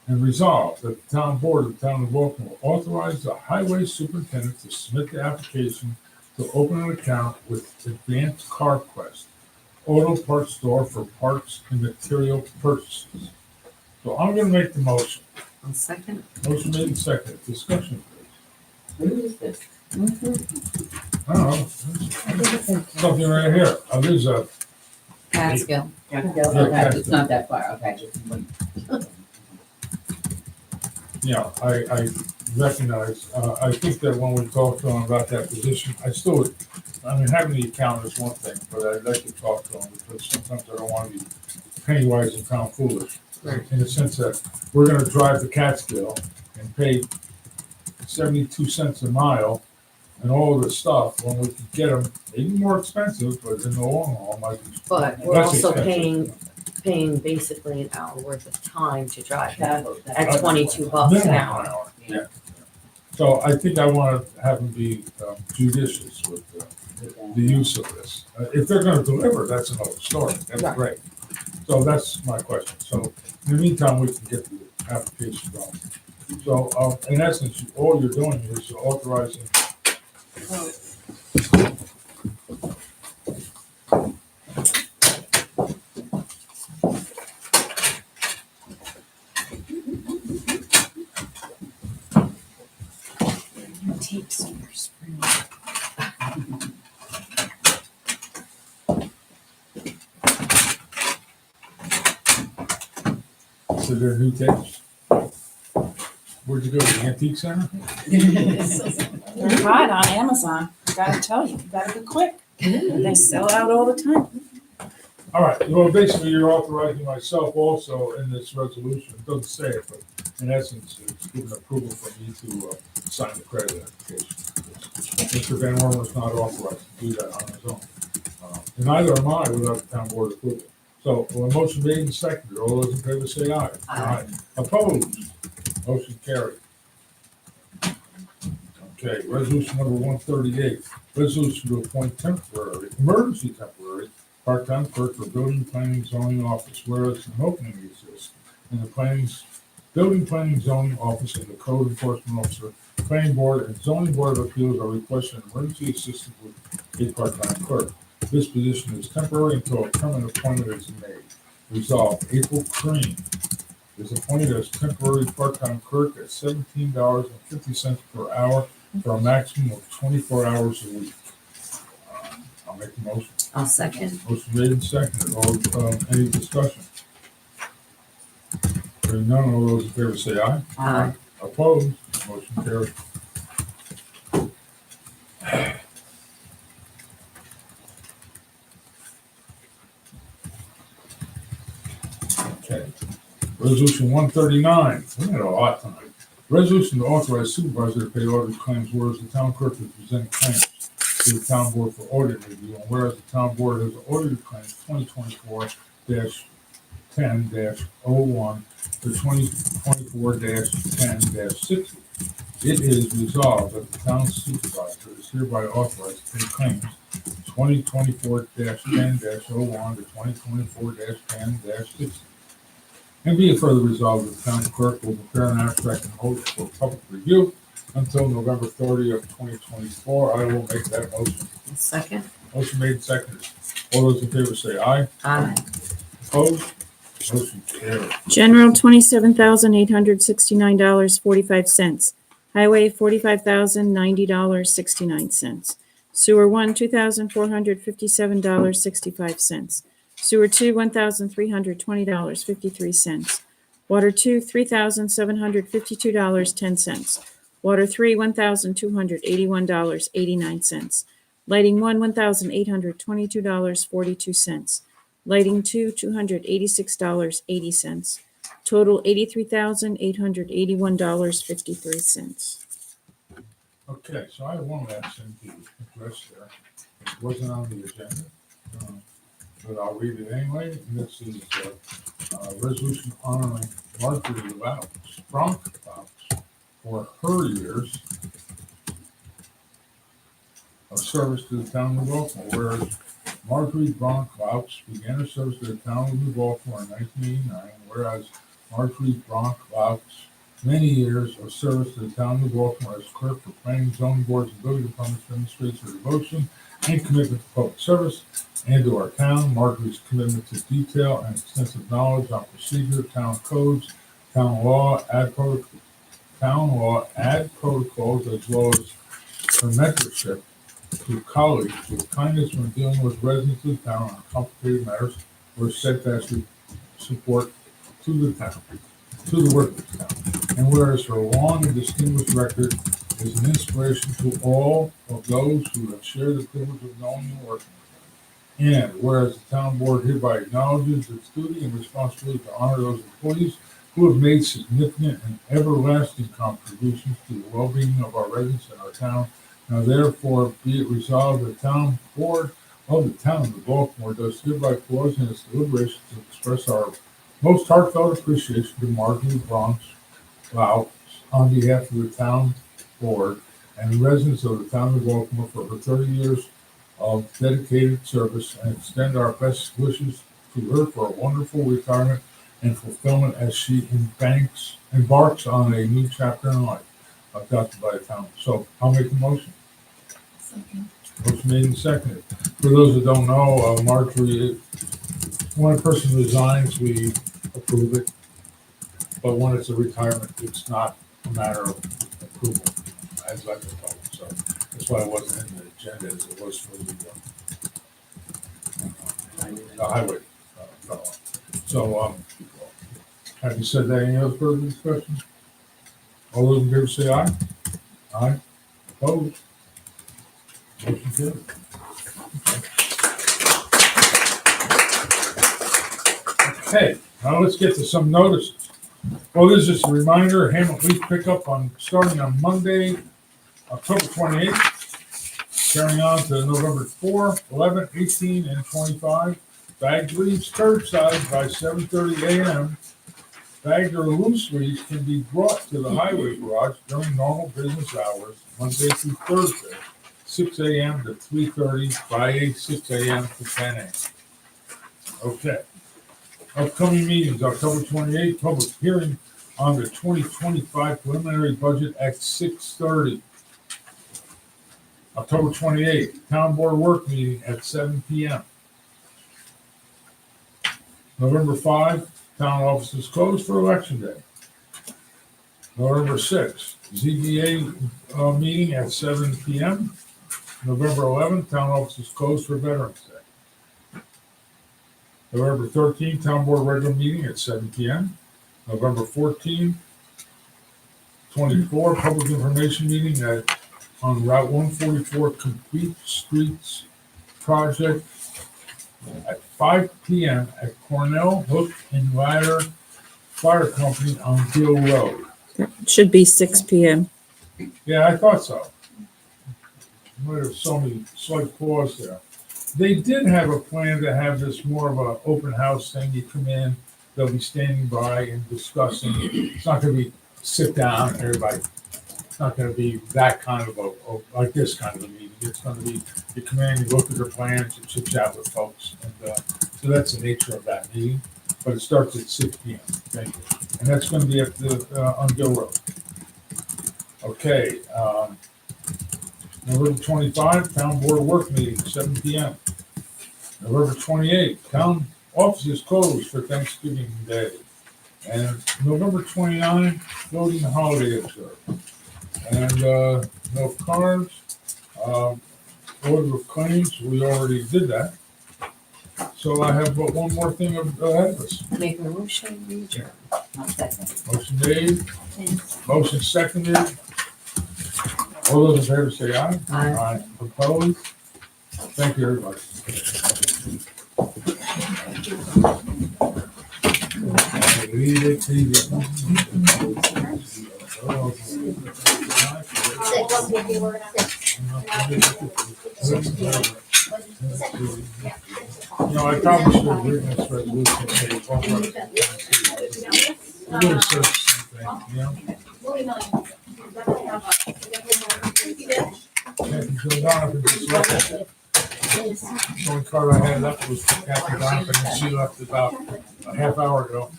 And resolved that the town board of the town of Baltimore authorize the highway superintendent to submit the application to open an account with Advanced CarQuest Auto Parts Store for parts and material purchases. So I'm gonna make the motion. I'll second. Motion made and seconded. Discussion, please. Who is this? I don't know. Something right here. There's a, Catskill. okay, It's not that far, okay. yeah, I recognize, I think that when we talk to him about that position, having the account is one thing, but I'd like to talk to him because sometimes I don't want to be penny wise and pound foolish. Right. In the sense that we're gonna drive to Catskill and pay 72 cents a mile and all of this stuff, when we could get them maybe more expensive, but in the long haul, might be. But we're less also expensive. paying basically an hour worth of time to drive That- at 22 bucks an Minimum hour. Yeah. So I think I wanna have them be judicious with the use of this. If they're gonna deliver, that's another story, that's Right. great. So that's my question. So in the meantime, we can get the application going. So, in essence, all you're doing is authorizing. Take some spring. So they're new tapes? Where'd you go, the antique center? They're hot on Amazon. I gotta tell you, you gotta be quick. They sell out all the time. All right, well, basically, you're authorizing myself also in this resolution, it doesn't say it, but in essence, it's giving approval for me to sign the credit application. Mr. Van Ormer is not authorized to do that on his own. And neither am I without the town board approval. So, a motion made and seconded, all those in favor say aye. Aye. Opposed? Motion carried. Okay, resolution number 138, resolution to appoint emergency temporary, part-time clerk for building planning zoning office, whereas an opening exists in the building planning zoning office and the code enforcement officer, planning board and zoning board of appeals are requesting an emergency assistant with a part-time clerk. This position is temporary until a permanent appointment is made. Resolved, April Crean is appointed as temporary part-time clerk at $17.50 per hour for a maximum of 24 hours a week. I'll make the motion. I'll second. Motion made and seconded. Any discussion? Hearing none, all those in favor say aye. Aye. Opposed? Motion carried. Okay. Resolution 139. We had a lot tonight. Resolution to authorize supervisor to pay audit claims, whereas the town clerk is presenting claims to the town board for audit review, and whereas the town board has audited claims 2024-10-01 to 2024-10-60. It is resolved that the town supervisor is hereby authorized to pay claims 2024-10-01 to 2024-10-60. And be it further resolved that the town clerk will prepare an abstract and hold it for public review until November 30th, 2024. I will make that motion. Second. Motion made, seconded. All those in favor say aye. Aye. Opposed? Motion carried. General, $27,869.45. Highway, $45,090.69. Sewer one, $2,457.65. Sewer two, $1,320.53. Water 2, $3,752.10. Water 3, $1,281.89. Lighting 1, $1,822.42. Lighting 2, $286.80. Total $83,881.53. Okay, so I have one last thing to address there. It wasn't on the agenda, but I'll read it anyway. And this is resolution honoring Marjorie Bronk for her years of service to the town of New Baltimore. Whereas Marjorie Bronk began her service to the town of New Baltimore in 1989. Whereas Marjorie Bronk many years of service to the town of New Baltimore as clerk for planning, zoning boards, and building departments demonstrates her devotion and commitment to public service and to our town. Marjorie's commitment to detail and extensive knowledge on procedure, town codes, town law, ad protocols, as well as her mentorship to colleagues with kindness when dealing with residents of the town on complicated matters, were steadfast support to the town, to the work of the town. And whereas her long and distinguished record is an inspiration to all of those who have shared the privilege of knowing and working with her. And whereas the town board hereby acknowledges its duty and responsibility to honor those employees who have made significant and everlasting contributions to the well-being of our residents and our town. Now therefore be it resolved, the town board of the town of Baltimore does hereby pause in its deliberations to express our most heartfelt appreciation to Marjorie Bronk on behalf of the town board and residents of the town of Baltimore for her 30 years of dedicated service, and extend our best wishes to her for a wonderful retirement and fulfillment as she embarks on a new chapter in life adopted by the town. So I'll make the motion. Second. Motion made and seconded. For those that don't know, Marjorie, when a person resigns, we approve it. But when it's a retirement, it's not a matter of approval, as I've been told. So that's why it wasn't in the agenda as it was for the highway fellow. So, have you said that? Any other further discussion? All those in favor say aye. Aye. Opposed? Motion carried. Okay, now let's get to some notices. Well, this is a reminder, Hamlet leaf pickup starting on Monday, October 28th, carrying on to November 4, 11, 18, and 25. Bagged leaves curbside by 7:30 a.m. Bagged or loose leaves can be brought to the highway garage during normal business hours, Monday through Thursday, 6 a.m. to 3:30, Friday, 6 a.m. to 10 a.m. Okay. Upcoming meetings, October 28th, public hearing on the 2025 preliminary budget at 6:30. October 28th, town board work meeting at 7 p.m. November 5th, town offices closed for election day. November 6th, ZBA meeting at 7 p.m. November 11th, town offices closed for Veterans Day. November 13th, town board regular meeting at 7 p.m. November 14th, 24, public information meeting on Route 144 Complete Streets Project at 5 p.m. at Cornell Hook and Ladder Fire Company on Gill Road. It should be 6 p.m. Yeah, I thought so. Might have saw me slight pause there. They did have a plan to have this more of an open house thing. You come in, they'll be standing by and discussing. It's not going to be sit down and everybody. It's not going to be that kind of like this kind of a meeting. It's going to be you come in, you look at their plans, you chit chat with folks, and so that's the nature of that meeting. But it starts at 6 p.m. Thank you, and that's going to be at the on Gill Road. Okay. November 25, town board work meeting, 7 p.m. November 28, town offices closed for Thanksgiving Day. And November 29, floating holiday observed. And no cards. Order of claims, we already did that. So I have but one more thing ahead of us. Make a motion, we adjourn. Motion made, motion seconded. All those in favor say aye. Aye. Opposed? Thank you, everybody. Leave it to you. No, I probably should have written this resolution. We're gonna search something, you know? Kathy Jo Donovan just left. The only card I had left was for Kathy Donovan, and she left about a half hour ago.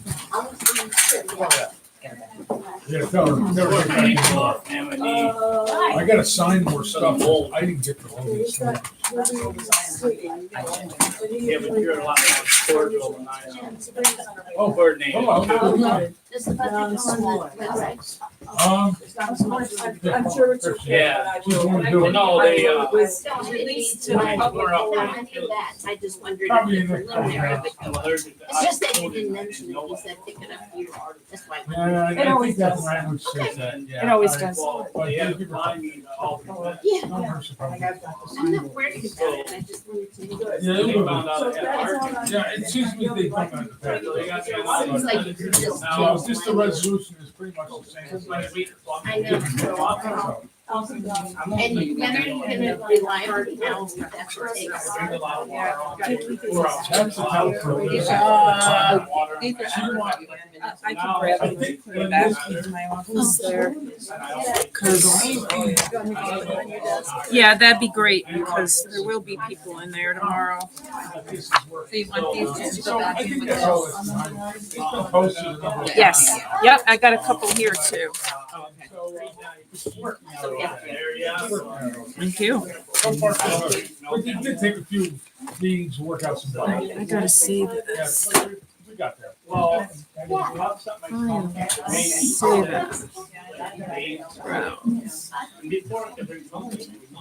Yeah, tell her, never get back in the car. I gotta sign more stuff, I didn't get to all these things. Yeah, but you're a lot more cordial than I am. Oh, Bird name. hello. Does the budget go on the website? I'm sure it's okay, Yeah. but I She's will. gonna do it. No, they, It was released to the public. We're up. No, I knew that, I just wondered Probably if in the the- preliminary would I'm go. allergic to. It's just that you didn't mention it, you said pick it up here, that's why. Yeah, It I always think that does. language says that, yeah. It always I- does. Well, But they you have give her- behind me all the time. Yeah, No mercy from you. I'm not worried about it, I just wanted to. Yeah, They it will found be. out I had allergies. Yeah, it seems to me they come out of the They got past. me a lot of Seems like medicine you just- now. No, it's just the resolution is pretty much the same. It's my week. I know. So, And you can rely on the house, if that's what it takes. Drink a lot of water all day. That's a health program. Water. I can grab it and put it back into my office there. Yeah, that'd be great because there will be people in there tomorrow. So you want these to go back in with those? It's been posted a number of Yes, times. yep, I got a couple here too. Thank you. Some parts of it, but it did take a few meetings to work out some things. I gotta see Yeah, this. we got there. Well, See this.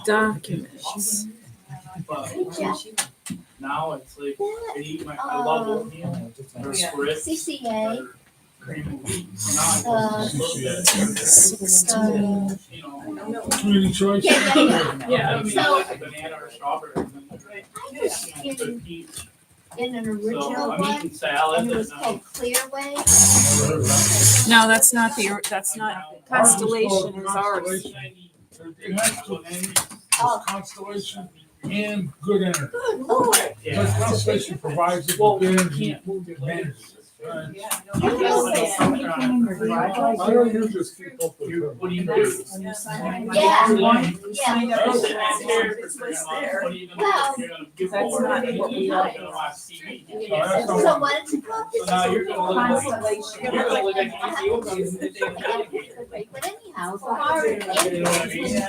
Documents. Now it's like, I eat I love oatmeal, or spritz, CCA, cream of wheat. Now you know, Community choice. yeah, I mean, So- I like a banana or strawberry. in, Peach. in an So original I'm one, eating salad and it and was called Clearway. Never heard of that. No, that's not Constellation is ours. Constellation. It has to Oh. Constellation and good energy. Oh, Because Constellation provides it Well, with you good energy. can't move your Manages legs. it, right? I don't usually keep up with them. What do you do? yeah, Yeah. yeah. You're sitting at chairs for 3 months. What are you gonna do? You're gonna give That's more. not You're what we gonna watch TV. So what is it called? So now you're gonna look like, you're gonna look like Ethiopians in the day of alligator. But anyhow, You know what I mean?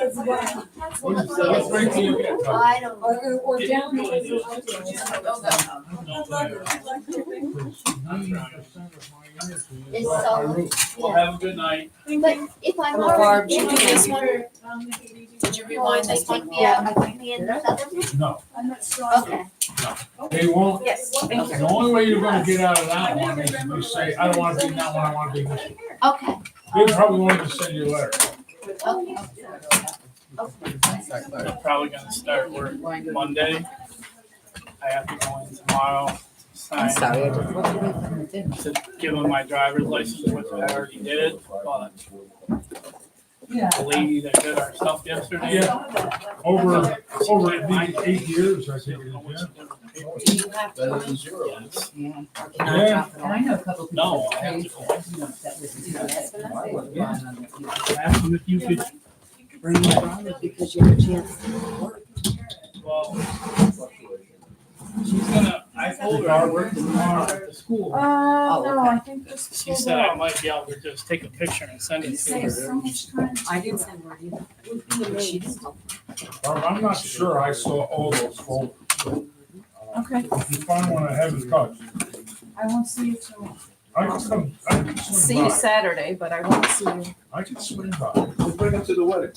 What's great to you get, Todd? I don't know. Or down No, because no. 90% of my energy is It's off so- my roof. Well, have a good night. But if I'm Barb, already did you in do this it, Did you rewind they this take one? me out, put me in this other one? No, Okay. they won't. Yes. The only way you're gonna get out of that one is if you say, I don't wanna be in that one, I wanna be in this one. Okay. They probably won't even send you a letter. Okay. I'm probably gonna start work Monday. I have to go in tomorrow. I'm Sign sorry, I just looked away from the dinner. to give them my driver's license, which I already did, but the lady that did our stuff yesterday. Yeah. Over maybe 8 years, I think it is, yeah. Do you have to? Better than zero. Yes. Yeah. Yeah. I know a couple people. No, I have to go. Ask them if you could Bring your driver because you have a chance to work. Well, she's gonna, I told her I work tomorrow at the school. no, I think this. She said I might be able to just take a picture and send it to her. I didn't send word either. But she didn't help. Barb, I'm not sure I saw all those folders. Okay, If you find one, I haven't touched. I won't see you till. I can See swing you by. Saturday, but I won't see you. I can swing by. We'll bring it to the wedding.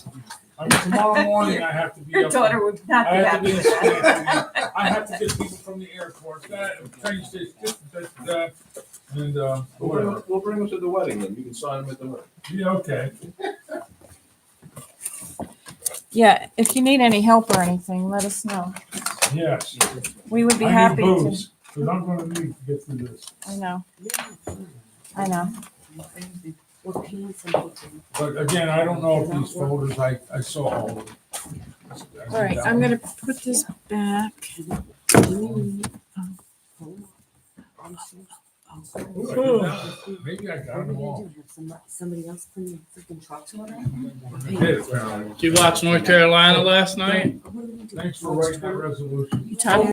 I mean, tomorrow morning, I have to be Your up. daughter would not be I have to be happy in with that. Schenectady. I have to get people from the airport, that, train station, And, We'll whatever. bring them to the wedding, then you can sign them at the wedding. Yeah, okay. Yeah, if you need any help or anything, let us know. Yes. We would be I need happy to. booze, because I'm gonna need to get through this. I know. I know. We're paying some people. But again, I don't know if these folders, I saw all of them. All right, I'm gonna put this back. Maybe I got them all. Somebody else clean your freaking trucks over there? I did, apparently. Did you watch North Carolina last night? Thanks for writing that resolution. You talking